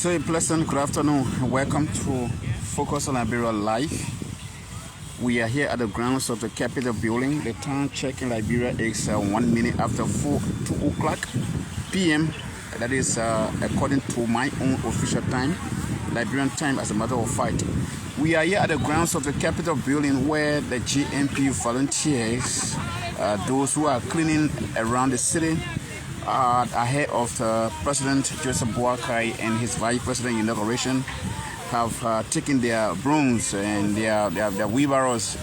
So a pleasant good afternoon. Welcome to Focus on Liberia Live. We are here at the grounds of the Capitol building. The time check in Liberia is 1 minute after 2 o'clock p.m. That is according to my own official time, Liberian time as a matter of fact. We are here at the grounds of the Capitol building where the JNB Volunteers, those who are cleaning around the city, ahead of President Joseph Boakai and his Vice President inauguration, have taken their brooms and their wheelbarrows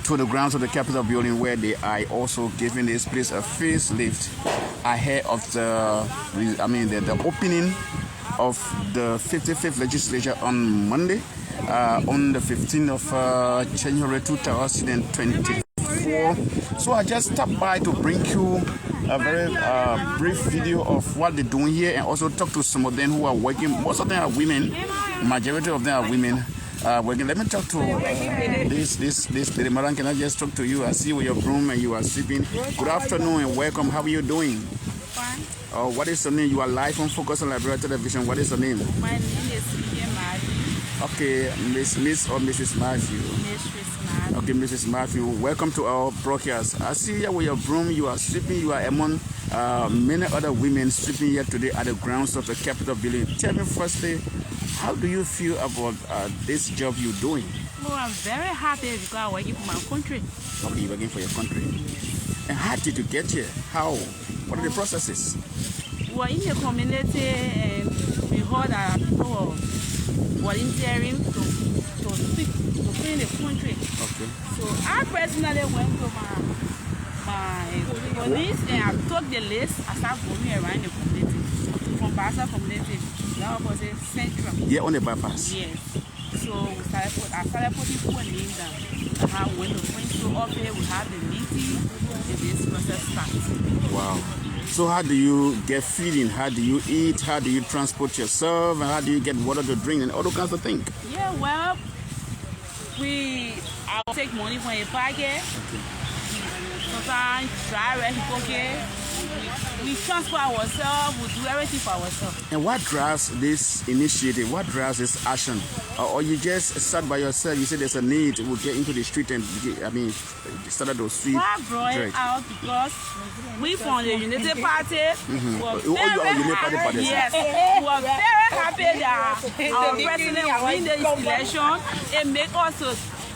to the grounds of the Capitol building, where they are also giving this place a facelift ahead of the opening of the 55th Legislature on Monday, on the 15th of January 2024. So I just stopped by to bring you a very brief video of what they're doing here, and also talk to some of them who are working. Most of them are women. Majority of them are women working. Let me talk to this lady. Madam, can I just talk to you? I see you with your broom and you are sweeping. Good afternoon and welcome. How are you doing? Fine. What is your name? You are live on Focus on Liberia Television. What is your name? My name is Matthew. Okay, Miss or Mrs. Matthew? Mrs. Matthew. Okay, Mrs. Matthew, welcome to our broadcast. I see you with your broom, you are sweeping, you are among many other women sweeping here today at the grounds of the Capitol building. Tell me firstly, how do you feel about this job you're doing? Well, I'm very happy because I'm working for my country. Okay, you're working for your country. And how did you get here? How? What are the processes? We're in the community and we heard that people were volunteering to speak, to clean the country. Okay. So I personally went to my police and I took the list. I started going around the community. From Bassa community, that was a central. Yeah, on the bypass. Yes. So I started putting people names down. When the principal up here, we have the meeting and this process starts. Wow. So how do you get feeding? How do you eat? How do you transport yourself? And how do you get water to drink and all those kinds of things? Yeah, well, I take money from a packet. Okay. Sometimes dry rest, we transport ourselves, we do everything for ourselves. And what drives this initiative? What drives this action? Or you just sat by yourself, you said there's a need, we'll get into the street and, started to sweep? I brought it out because we from the Unity Party were very happy that our president win this election and make us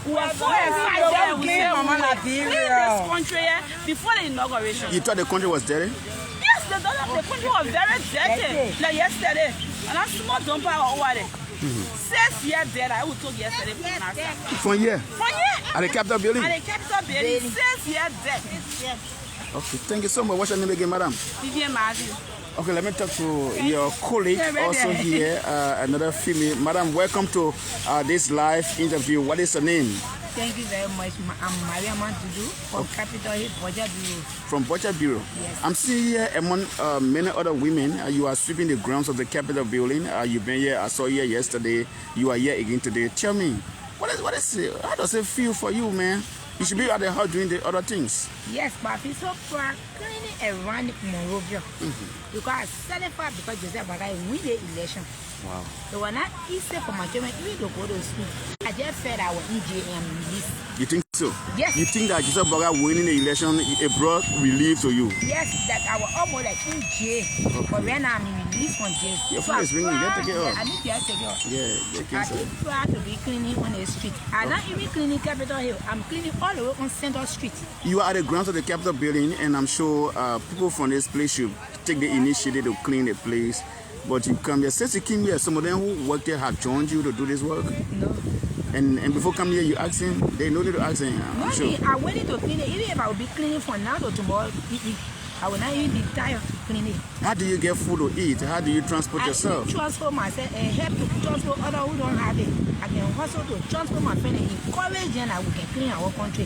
we were so excited. We said, clean this country before the inauguration. You thought the country was dirty? Yes, the country was very dirty. Like yesterday, and I small dumper over there. 6 years dead, I would talk yesterday from here? From here. At the Capitol building? At the Capitol building, 6 years dead. Okay, thank you so much. What's your name again, madam? Vivian Matthew. Okay, let me talk to your colleague also here, another female. Madam, welcome to this live interview. What is your name? Thank you very much. I'm Maria Mantudu from Capitol Hill, Budget Bureau. From Budget Bureau? Yes. I'm seeing here among many other women. You are sweeping the grounds of the Capitol building. You've been here, I saw you here yesterday. You are here again today. Tell me, how does it feel for you, man? You should be at the house doing the other things. Yes, but it's so far cleaning around Monrovia. Because I said it far because Joseph Boakai win the election. Wow. So when I easy for my children, even to go to school, I just felt our EJM release. You think so? Yes. You think that Joseph Boakai winning the election brought relief to you? Yes, that our almost like in jail. But when I'm released from jail. Your phone is ringing. You take it off. I need to take it off. Yeah, I feel proud to be cleaning on the street. I'm not even cleaning Capitol Hill. I'm cleaning all the way on Central Street. You are at the grounds of the Capitol building, and I'm sure people from this place should take the initiative to clean the place. But you come here, since you came here, some of them who work there have joined you to do this work? No. And before coming here, you asking, they know to ask him. No, sure. I waited to clean it. Even if I would be cleaning from now to tomorrow, I will not even be tired cleaning. How do you get food to eat? How do you transport yourself? I transport myself and help to transport others who don't have it. I can also to transport my friend and encourage them that we can clean our country.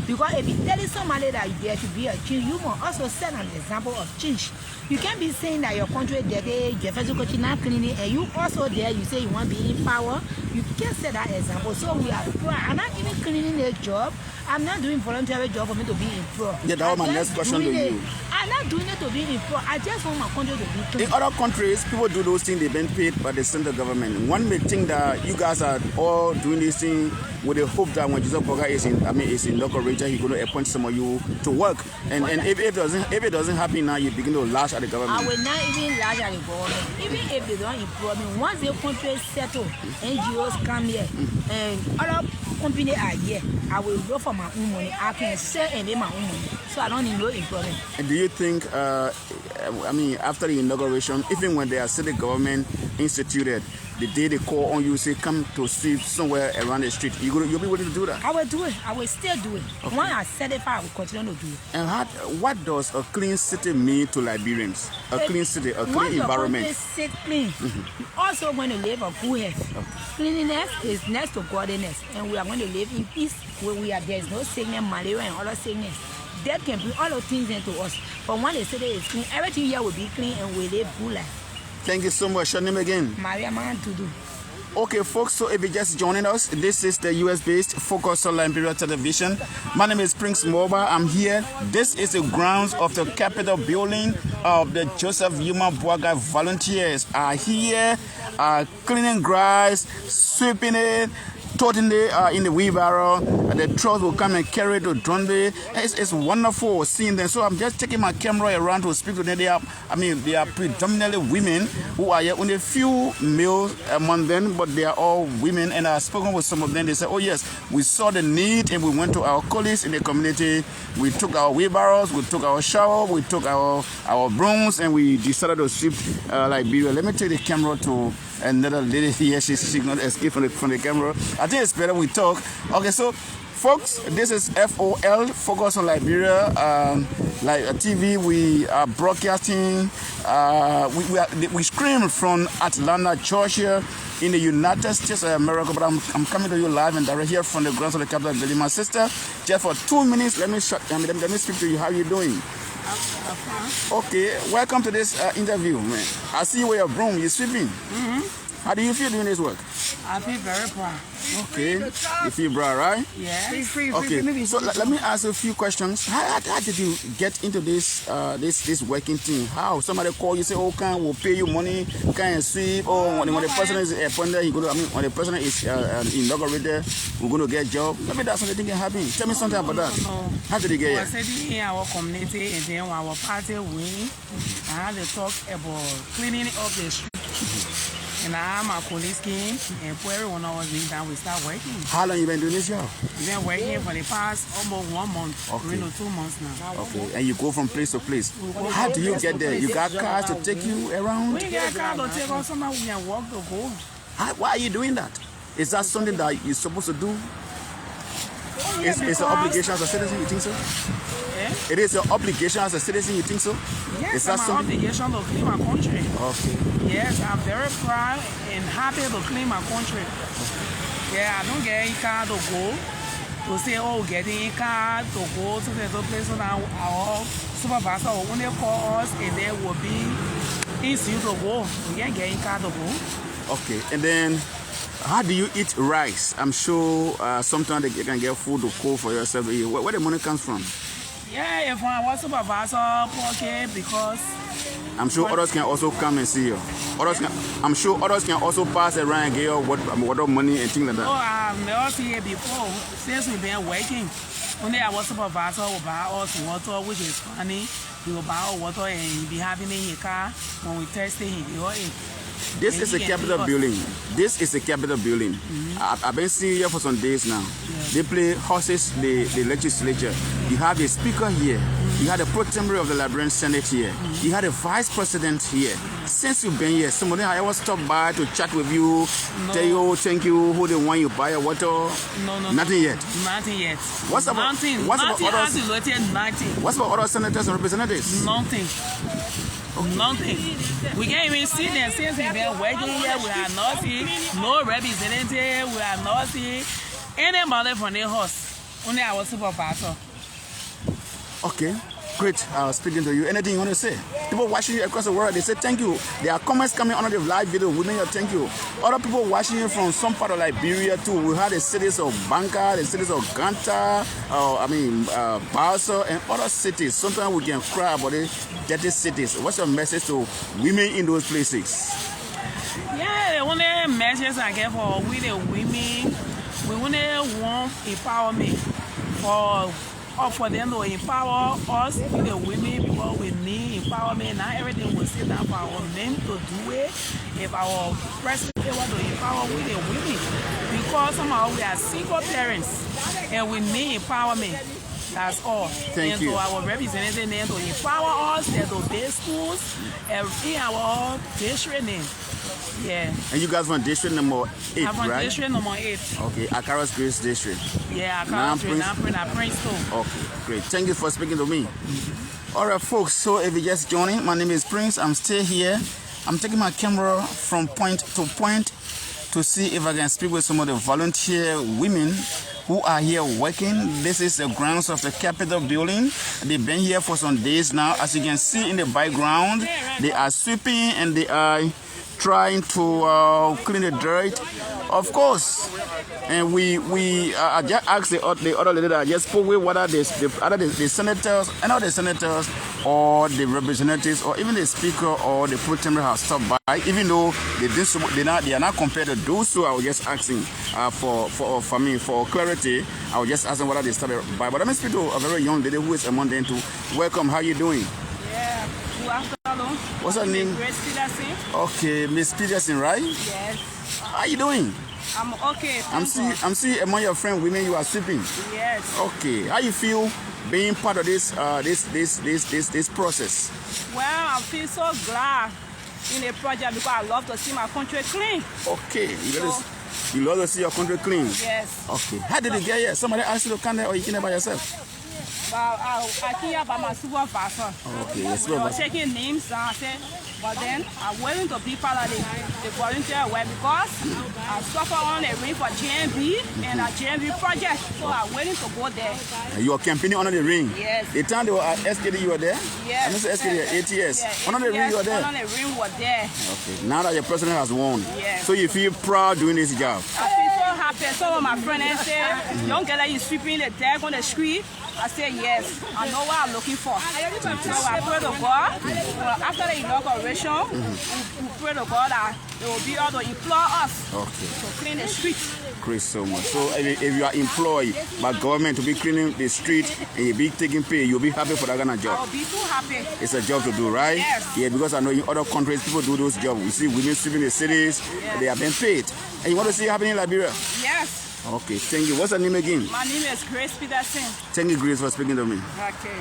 Because if you tell somebody that there should be a change, you must also set an example of change. You can't be saying that your country is dirty, your physical country not cleaning, and you also there, you say you want to be in power. You can't set that example. So I'm not even cleaning the job. I'm not doing voluntary job for me to be in pro. Yeah, that was my next question to you. I'm not doing it to be in pro. I just want my country to be clean. In other countries, people do those things, they've been paid by the central government. One may think that you guys are all doing this thing with the hope that when Jesus Burger is in local region, he's going to appoint some of you to work. And if it doesn't happen now, you begin to lash at the government. I will not even lash at the government. Even if they don't employ me, once the country settle, NGOs come here, and other companies are here, I will go for my own money. I can sell and make my own money. So I don't need no employment. And do you think, after the inauguration, even when they are city government instituted, the day they call on you, say come to sweep somewhere around the street, you'll be willing to do that? I will do it. I will still do it. Okay. When I set it fire, I will continue to do it. And what does a clean city mean to Liberians? A clean city, a clean environment. Once your country is clean, you also going to live a good health. Okay. Cleanliness is next to godliness, and we are going to live in peace where there is no sickness, malaria, and other sickness. That can bring all those things into us. But when the city is clean, everything here will be clean and we live good life. Thank you so much. Your name again? Maria Man to do. Okay, folks, so if you're just joining us, this is the US-based Focus on Liberia television. My name is Prince Moba. I'm here. This is the grounds of the Capitol building of the Joseph Yuma Boaga Volunteers are here, cleaning grass, sweeping it, toting it in the wheelbarrow. The trucks will come and carry it to Drumbe. It's wonderful seeing them. So I'm just taking my camera around to speak to them. They are predominantly women who are here. Only a few males among them, but they are all women. And I've spoken with some of them. They said, oh yes, we saw the need and we went to our colleagues in the community. We took our wheelbarrows, we took our shower, we took our brooms, and we decided to sweep Liberia. Let me take the camera to another lady here. She not escape from the camera. I think it's better we talk. Okay, so folks, this is FOL, Focus on Liberia, like TV. We are broadcasting. We scream from Atlanta, Georgia, in the United States of America. But I'm coming to you live and direct here from the grounds of the Capitol building. My sister, just for 2 minutes, let me speak to you. How are you doing? Okay, welcome to this interview, man. I see you with your broom. You're sweeping. How do you feel doing this work? I feel very proud. Okay, you feel proud, right? Yeah. Okay, so let me ask you a few questions. How did you get into this this working thing? How somebody call you, say, "Oh, we'll pay you money, can you sweep?" Or when the person is appointed, when the person is inaugurated, we're going to get a job. Maybe that's something can happen. Tell me something about that. How did you get here? I said in our community, and then when our party win, I had to talk about cleaning up the street. And I'm a police scheme, and when I was in town, we start working. How long you been doing this job? We've been working for the past almost 1 month, okay. 2 months now. Okay, and you go from place to place. How do you get there? You got cars to take you around? We get cars to take us somewhere, we can walk to go. Why are you doing that? Is that something that you're supposed to do? It's an obligation as a citizen, you think so? Yeah? It is an obligation as a citizen, you think so? Yes, it's an obligation to clean my country. Okay. Yes, I'm very proud and happy to clean my country. Yeah, I don't get a car to go. To say, oh, getting a car to go to the place now, our supervisor will only call us and there will be easy to go. We can't get a car to go. Okay, and then how do you eat rice? I'm sure sometimes you can get food to cook for yourself. Where the money comes from? Yeah, if I was supervisor pocket, because I'm sure others can also come and see you. I'm sure others can also pass around and get you water money and things like that. Oh, I've never seen it before. Since we've been working, only our supervisor will buy us water, which is funny. He will buy our water and he'll be having it in his car. When we test it, he'll be This is a Capitol building. This is a Capitol building. I've been seeing here for some days now. They play horses, the legislature. You have a speaker here. You had a pro tempore of the Liberian Senate here. You had a vice president here. Since you've been here, somebody I ever stopped by to chat with you, tell you thank you, who they want you buy your water? No. Nothing yet. Nothing yet. What's about others? Nothing. What's about other senators and representatives? Nothing. Okay. Nothing. We can't even see them since we've been working here. We are not seeing no representative. We are not seeing anybody from the house. Only our supervisor. Okay. Great speaking to you. Anything you want to say? People watching you across the world, they say thank you. There are comments coming under the live video. Women, thank you. Other people watching you from some part of Liberia too. We have the cities of Banka, the cities of Ganta, Bausa, and other cities. Sometimes we can cry about the dirty cities. What's your message to women in those places? Yeah, the only message I get for we the women, we only want empowerment for them to empower us, the women, because we need empowerment. Not everything will sit down for our men to do it. If our president want to empower we the women, because somehow we are single parents and we need empowerment. That's all. Thank you. So our representative name to empower us, and to build schools in our district name. Yeah. And you guys from district number 8, I'm from right? district number 8. Okay, Akara's Grace District. Yeah, Akara's Grace, Prince too. Okay, great. Thank you for speaking to me. All right, folks. So if you're just joining, my name is Prince. I'm still here. I'm taking my camera from point to point to see if I can speak with some of the volunteer women who are here working. This is the grounds of the Capitol building. They've been here for some days now. As you can see in the background, they are sweeping and they are trying to clean the dirt, of course. And I just asked the other lady that I just spoke with whether the senators, and all the senators or the representatives or even the speaker or the pro tem have stopped by, even though they are not compared to those two. I was just asking for clarity. I was just asking whether they stopped by. But let me speak to a very young lady who is among them to welcome. How you doing? Yeah, good afternoon. What's her name? Miss Peterson. Okay, Miss Peterson, right? Yes. How you doing? I'm okay. I'm seeing among your friends women you are sweeping. Yes. Okay. How you feel being part of this process? Well, I feel so glad in the project because I love to see my country clean. Okay. You love to see your country clean? Yes. Okay. How did you get here? Somebody asked you to come there or you came there by yourself? I came here by my supervisor. Okay, your We were supervisor. taking names and I said, but then I'm willing to be part of the volunteer work because I suffer on the ring for JNB and a JNB project. So I'm willing to go there. You are campaigning under the ring? Yes. The time they were at SKD, you were there? Yes. I missed SKD, ATS. Yes. Under the ring, you were there? Under the ring was there. Okay. Now that your president has won, Yes. so you feel proud doing this job? I feel so happy. Some of my friends say, young girl, you sweeping the deck on the street. I said, yes, I know what I'm looking for. So I pray to God. After the inauguration, we pray to God that they will be able to employ us to clean the streets. Great so much. So if you are employed by government to be cleaning the street and you be taking pay, you'll be happy for that kind of job. I'll be too happy. It's a job to do, right? Yes. Yeah, because I know in other countries people do those jobs. We see women sweeping the cities, they are being paid. And you want to see it happening in Liberia? Yes. Okay, thank you. What's your name again? My name is Grace Peterson. Thank you, Grace, for speaking to me. Okay.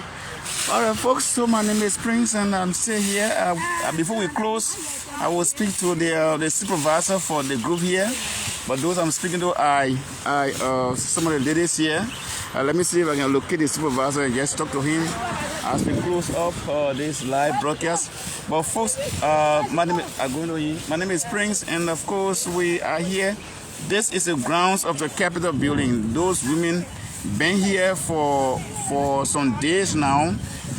All right, folks. So my name is Prince, and I'm still here. Before we close, I will speak to the supervisor for the group here. But those I'm speaking to are some of the ladies here. Let me see if I can locate the supervisor and just talk to him as we close up this live broadcast. But folks, my name is Prince, and of course we are here. This is the grounds of the Capitol building. Those women been here for some days now.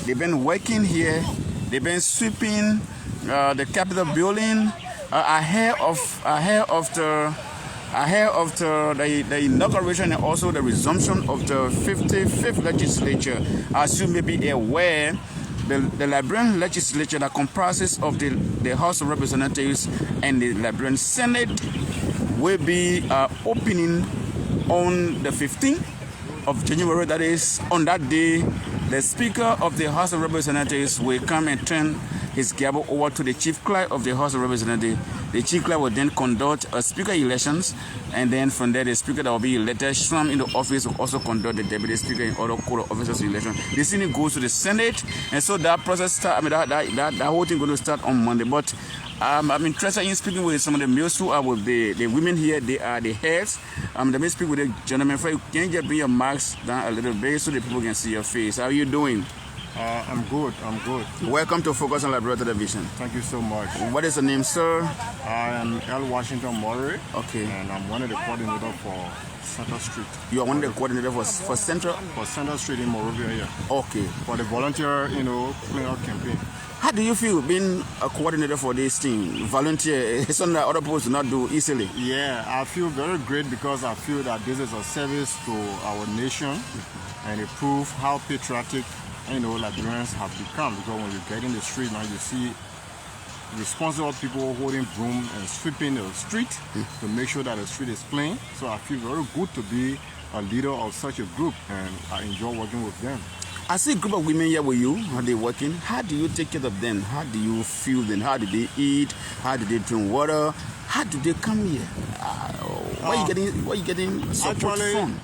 They've been working here. They've been sweeping the Capitol building ahead of the inauguration and also the resumption of the 55th Legislature. As you may be aware, the Liberian Legislature that comprises of the House of Representatives and the Liberian Senate will be opening on the 15th of January. That is, on that day, the Speaker of the House of Representatives will come and turn his gavel over to the Chief Clerk of the House of Representatives. The Chief Clerk will then conduct a Speaker elections, and then from there, the Speaker that will be elected, sworn into office, will also conduct the Deputy Speaker and other Court of Officers election. The Senate goes to the Senate, and so that process starts. That whole thing going to start on Monday. But I'm interested in speaking with some of the males who are with the women here. They are the heads. Let me speak with the gentleman. Can you just bring your marks down a little bit so the people can see your face? How are you doing? I'm good. Welcome to Focus on Liberia Television. Thank you so much. What is the name, sir? I am L. Washington Murray. Okay. And I'm one of the coordinators for Center Street. You are one of the coordinators for Central? For Center Street in Monrovia, yeah. Okay. For the volunteer, cleanup campaign. How do you feel being a coordinator for this team? Volunteer, it's something that other people do not do easily. Yeah, I feel very great because I feel that this is a service to our nation and it proves how patriotic Liberians have become, because when you get in the street now you see responsible people holding broom and sweeping the street to make sure that the street is clean. So I feel very good to be a leader of such a group, and I enjoy working with them. I see a group of women here with you. Are they working? How do you take care of them? How do you feel them? How do they eat? How do they drink water? How do they come here? Where are you getting support from?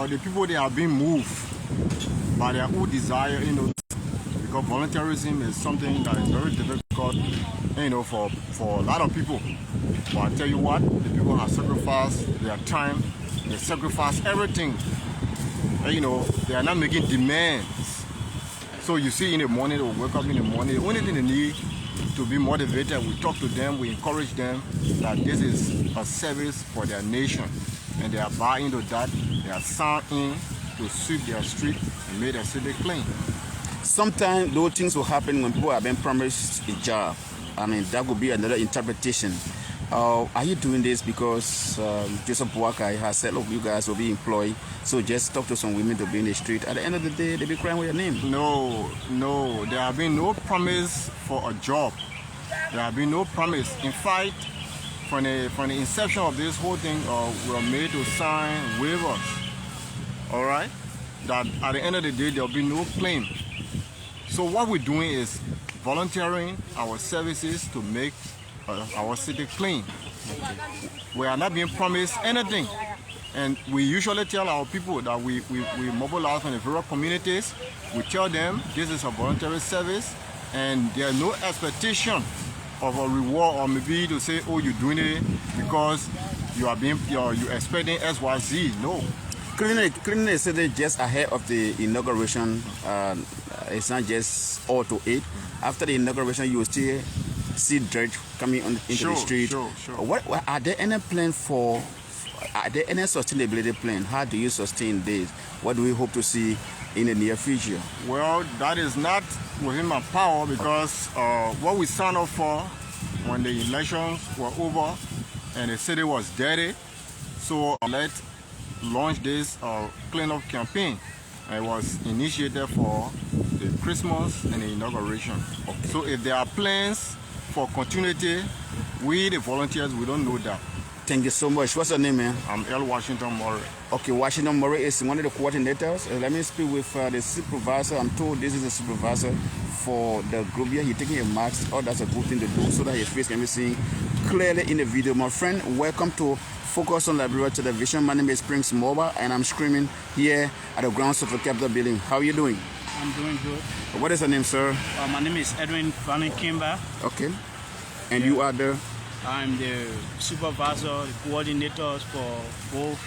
The people, they are being moved by their own desire, because volunteerism is something that is very difficult, for a lot of people. But I tell you what, the people have sacrificed their time, they sacrifice everything. They are not making demands. So you see in the morning, they will wake up in the morning. The only thing they need to be motivated, we talk to them, we encourage them that this is a service for their nation. And they are buying into that. They are signed in to sweep their street and make their city clean. Sometimes those things will happen when people have been promised a job. I mean, that would be another interpretation. Are you doing this because Joseph Boakai has said, look, you guys will be employed, so just talk to some women to be in the street. At the end of the day, they'll be crying with your name. No, there have been no promise for a job. There have been no promise. In fact, from the inception of this whole thing, we were made to sign waivers. All right? That at the end of the day, there will be no claim. So what we're doing is volunteering our services to make our city clean. We are not being promised anything. And we usually tell our people that we mobilize from the various communities. We tell them this is a voluntary service and there's no expectation of a reward, or maybe to say, oh, you're doing it because you're expecting XYZ. No. Cleaning the city just ahead of the inauguration. It's not just all to it. After the inauguration, you will still see dirt coming into the street. Sure. What are there any plan for? Are there any sustainability plan? How do you sustain this? What do we hope to see in the near future? Well, that is not within my power, because what we signed up for when the elections were over and the city was dirty, so let's launch this cleanup campaign. It was initiated for the Christmas and the inauguration. Okay. So if there are plans for continuity, we the volunteers, we don't know that. Thank you so much. What's your name, man? I'm L. Washington Murray. Okay, Washington Murray is one of the coordinators. Let me speak with the supervisor. I'm told this is the supervisor for the group here. He's taking a mask. Oh, that's a good thing to do so that his face can be seen clearly in the video. My friend, welcome to Focus on Liberia Television. My name is Prince Mobile, and I'm screaming here at the grounds of the Capitol building. How are you doing? I'm doing good. What is your name, sir? My name is Edwin Kimba. Okay. And you are the? I'm the supervisor, the coordinators for both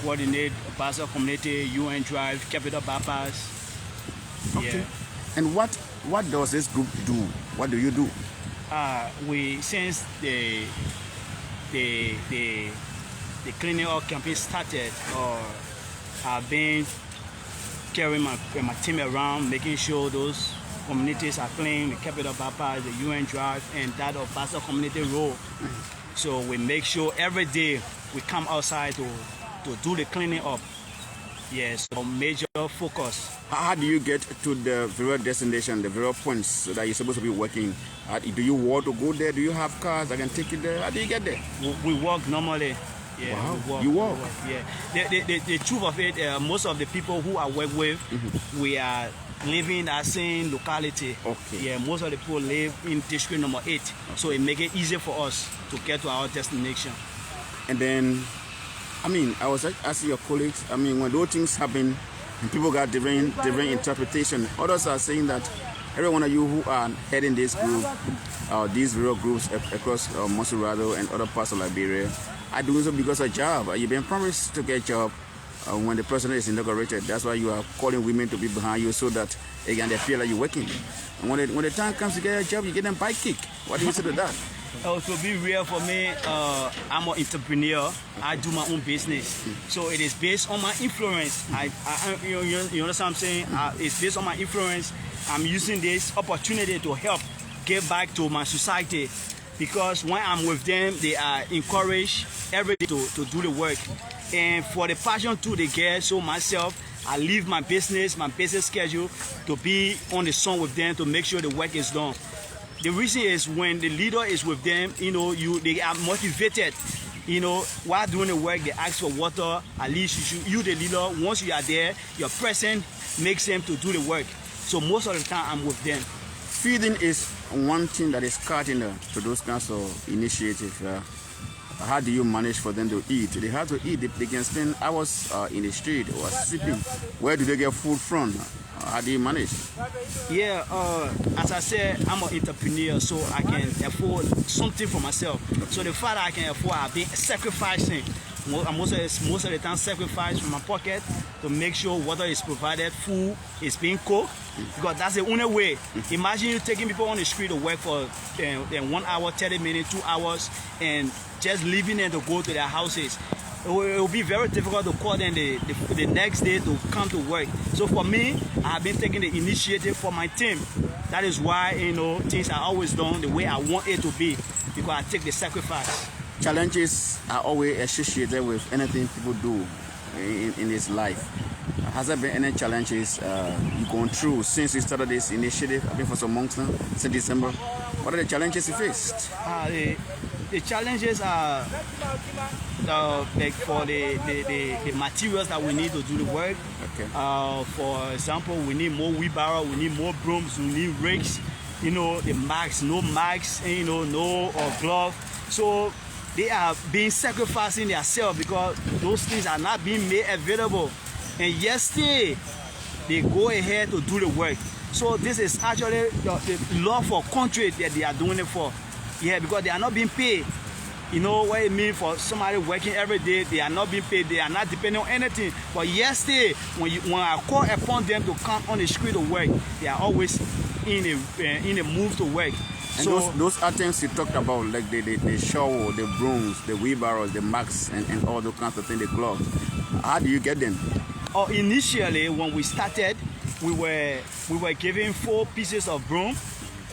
coordinate Basel Community, UN Drive, Capital Bypass. Okay. Yeah. And what does this group do? What do you do? We, since the cleaning up campaign started, I've been carrying my team around, making sure those communities are clean, the Capital Bypass, the UN Drive, and that of Basel Community Road. So we make sure every day we come outside to do the cleaning up. Yes, so major focus. How do you get to the various destination, the various points that you're supposed to be working? Do you want to go there? Do you have cars that can take you there? How do you get there? We walk normally. Yeah, wow. You walk? Yeah. The truth of it, most of the people who I work with, we are living in that same locality. Okay. Yeah, most of the people live in district number 8. Okay. So it makes it easy for us to get to our destination. And then, I mean, I was asking your colleagues, I mean, when those things happen, people got different interpretation. Others are saying that every one of you who are heading this group, these various groups across Monserrado and other parts of Liberia, are doing so because of a job. You've been promised to get a job. when the president is inaugurated. That's why you are calling women to be behind you so that again they feel like you're working. And when the time comes to get a job, you get them by kick. What do you say to that? To be real for me, I'm an entrepreneur. I do my own business, so it is based on my influence. You understand what I'm saying? It's based on my influence. I'm using this opportunity to help give back to my society, because when I'm with them, they are encouraged every day to do the work. And for the passion too they get, so myself, I leave my business schedule to be on the sun with them to make sure the work is done. The reason is when the leader is with them, they are motivated. While doing the work, they ask for water. At least you the leader, once you are there, your presence makes them to do the work. So most of the time, I'm with them. Feeding is one thing that is cardinal to those kinds of initiatives. How do you manage for them to eat? They have to eat. They can spend hours in the street or sleeping. Where do they get food from? How do you manage? Yeah, as I said, I'm an entrepreneur, so I can afford something for myself. So the fact that I can afford, I've been sacrificing. Most of the time sacrifice from my pocket to make sure water is provided, food is being cooked, because that's the only way. Imagine you taking people on the street to work for 1 hour, 30 minutes, 2 hours, and just leaving them to go to their houses. It will be very difficult to call them the next day to come to work. So for me, I have been taking the initiative for my team. That is why things are always done the way I want it to be, because I take the sacrifice. Challenges are always associated with anything people do in this life. Has there been any challenges you've gone through since you started this initiative? I've been for some months now, since December. What are the challenges you faced? The challenges are like for the materials that we need to do the work. Okay. For example, we need more wheelbarrow, we need more brooms, we need rakes. The masks, no masks, no gloves. So they are being sacrificing themselves because those things are not being made available. And yesterday, they go ahead to do the work. So this is actually the love for country that they are doing it for. Yeah, because they are not being paid. You know what it means for somebody working every day, they are not being paid, they are not depending on anything. But yesterday, when I call upon them to come on the street to work, they are always in a move to work. And so those items you talked about, like the shovel, the brooms, the wheelbarrows, the masks, and all those kinds of things, the gloves, how do you get them? Initially, when we started, we were given 4 pieces of broom,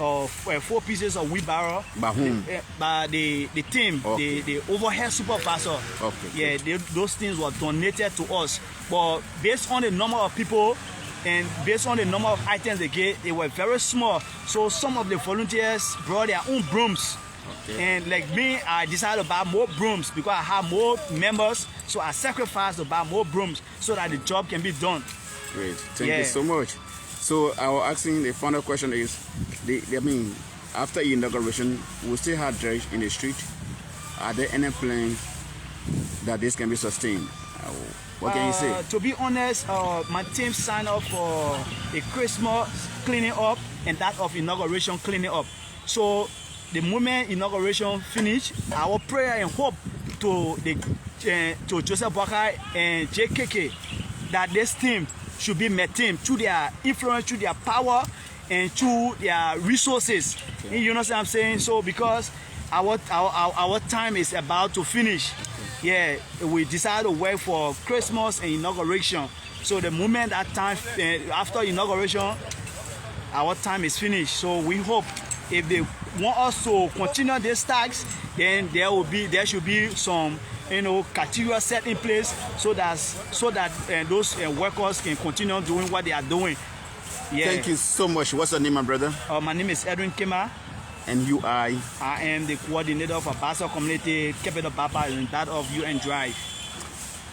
or 4 pieces of wheelbarrow. By whom? By the team, okay. the overhead supervisor. Okay. Yeah, those things were donated to us. But based on the number of people and based on the number of items they gave, they were very small. So some of the volunteers brought their own brooms. Okay. And like me, I decided to buy more brooms because I have more members. So I sacrificed to buy more brooms so that the job can be done. Great. Thank you so much. So I was asking, the final question is, after inauguration, we still have dredge in the street. Are there any plans that this can be sustained? What can you say? To be honest, my team signed up for a Christmas cleaning up and that of inauguration cleaning up. So the moment inauguration finished, our prayer and hope to Joseph Boakai and JKK that this team should be my team through their influence, through their power, and through their resources. Okay. You know what I'm saying? So because our time is about to finish. Yeah, we decided to work for Christmas and inauguration. So the moment that time, after inauguration, our time is finished. So we hope if they want us to continue this tax, then there should be some criteria set in place so that those workers can continue doing what they are doing. Yeah. Thank you so much. What's your name, my brother? My name is Edwin Kema. And you are? I am the coordinator of Basel Community Capital Papa and that of UN Drive.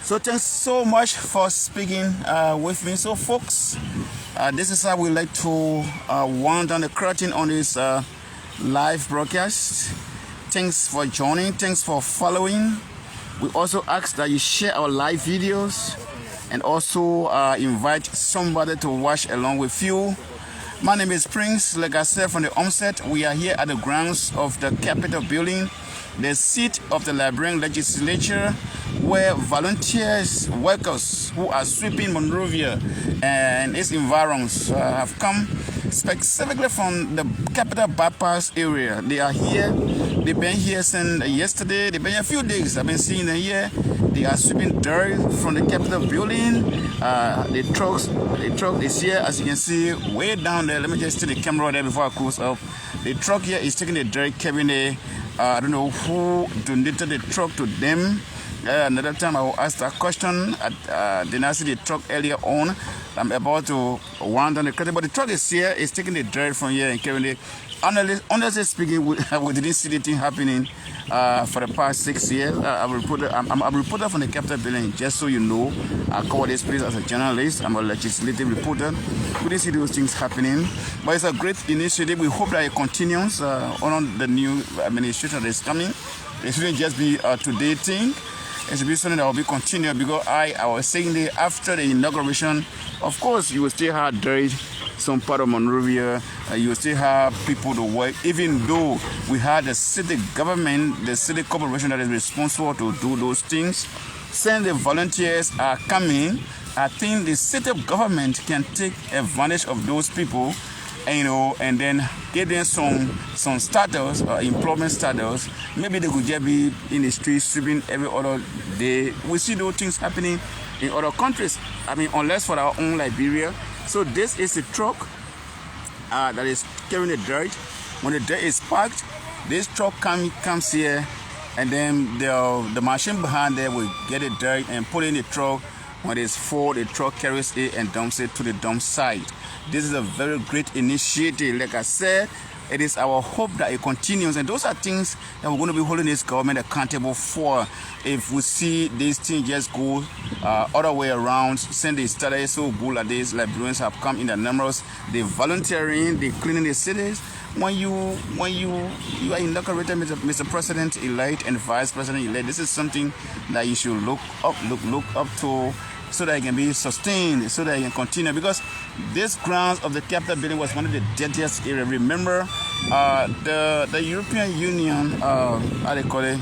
So thanks so much for speaking with me. So folks, this is how we like to wind down the curtain on this live broadcast. Thanks for joining. Thanks for following. We also ask that you share our live videos and also invite somebody to watch along with you. My name is Prince. Like I said from the onset, we are here at the grounds of the Capitol building, the seat of the Liberian Legislature, where volunteers, workers who are sweeping Monrovia and its environs have come specifically from the capital bypass area. They are here. They've been here since yesterday. They've been here a few days. I've been seeing them here. They are sweeping dirt from the Capitol building. The truck is here, as you can see, way down there. Let me just take the camera there before I close up. The truck here is taking the dirt, carrying the, I don't know who donated the truck to them. Another time I will ask that question. Did I see the truck earlier on? I'm about to wind down the curtain, but the truck is here. It's taking the dirt from here and carrying it. Honestly speaking, we didn't see the thing happening for the past 6 years. I'm a reporter from the Capitol building, just so you know. I cover this place as a journalist. I'm a legislative reporter. We didn't see those things happening, but it's a great initiative. We hope that it continues on the new administration that is coming. It shouldn't just be a today thing. It should be something that will be continued, because I was saying that after the inauguration, of course, you will still have dirt, some part of Monrovia, you will still have people to work, even though we had the city government, the city corporation that is responsible to do those things. Since the volunteers are coming, I think the city government can take advantage of those people, and then give them some status, employment status. Maybe they could just be in the streets sweeping every other day. We see those things happening in other countries. I mean, unless for our own Liberia. So this is a truck that is carrying the dirt. When the dirt is packed, this truck comes here, and then the machine behind there will get the dirt and put it in the truck. When it's full, the truck carries it and dumps it to the dump site. This is a very great initiative. Like I said, it is our hope that it continues, and those are things that we're going to be holding this government accountable for. If we see these things just go other way around, since they started so good like this, Liberians have come in their numbers, they volunteering, they cleaning the cities. When you are inaugurated, Mr. President-elect and Vice President-elect, this is something that you should look up to, so that it can be sustained, so that it can continue. Because this grounds of the Capitol building was one of the dirtiest areas. Remember, the European Union, how they call it,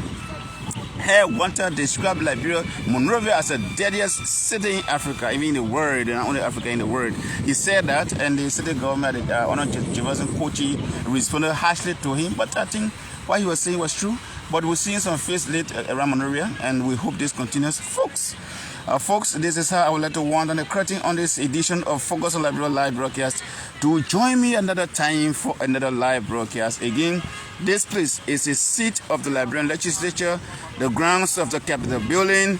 had wanted to describe Liberia, Monrovia, as the dirtiest city in Africa, even in the world, and only Africa in the world. He said that, and the city government, Honorable Jefferson Kochi, responded harshly to him. But I think what he was saying was true. But we're seeing some face lit around Monrovia, and we hope this continues, folks. Folks, this is how I would like to wind on the curtain on this edition of Focus on Liberia live broadcast. To join me another time for another live broadcast. Again, this place is a seat of the Liberian Legislature, the grounds of the Capitol building.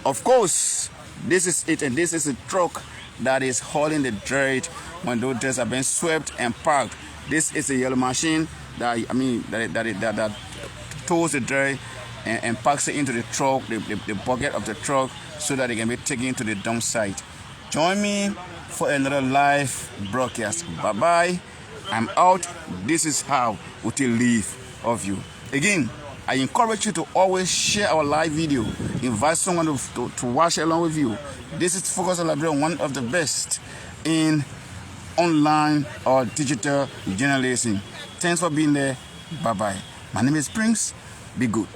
Of course, this is it, and this is a truck that is hauling the dirt when those dirts have been swept and parked. This is a yellow machine that tows the dirt and packs it into the truck, the bucket of the truck, so that it can be taken to the dump site. Join me for another live broadcast. Bye-bye. I'm out. This is how we take leave of you. Again, I encourage you to always share our live video. Invite someone to watch along with you. This is Focus on Liberia, one of the best in online or digital journalism. Thanks for being there. Bye-bye. My name is Prince. Be good.